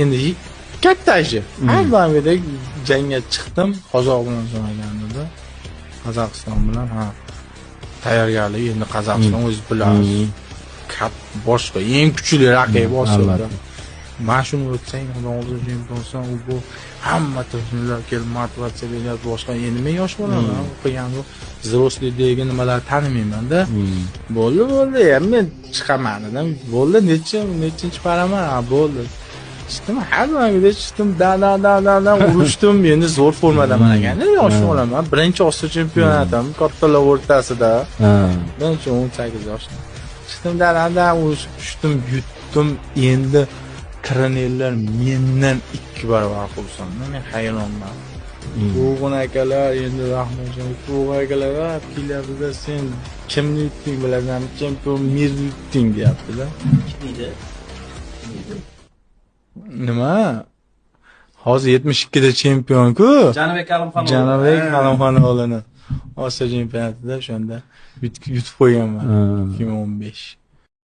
Endi katta ishi. Har doimgidek jangga chiqdim. Qozoq bilan o'ynaganda. Qozog'iston bilan tayyorgarlik endi Qozog'iston o'zi bilasiz. Boshqa eng kuchli raqib Osiyoda. Mana shuni o'tsang, hozir chempionsan, u bu hamma turnirlar kelib motivatsiya beryapti boshqa. Endi men yosh bolaman, o'qiganman. Взрослый degan nimalar tanimayman-da. Bo'ldi, men chiqaman dedim. Bo'ldi, nechinchi paraman, bo'ldi. Chiqdim, hammagida chiqdim, da urishdim. Endi zo'r formadaman ekan-da, yosh bolaman. Birinchi Osiyo chempionatim kattalar o'rtasida. Birinchi 18 yoshda. Chiqdim, da urishib tushdim, yutdim. Endi Kranellar mendan 2 barobar xursandman. Men hayronman. To'g'on akalar endi rahmatjon, To'g'on akalar kelyapti-da, sen kimni yutding bilasanmi? Chempion Mirni yutding deyapti-da. Kim edi? Nima? Hozir 72 da chempion-ku. Janibek Karimxonov. Janibek Karimxonov Osiyo chempionatida o'shanda yutib qo'yganman 2015.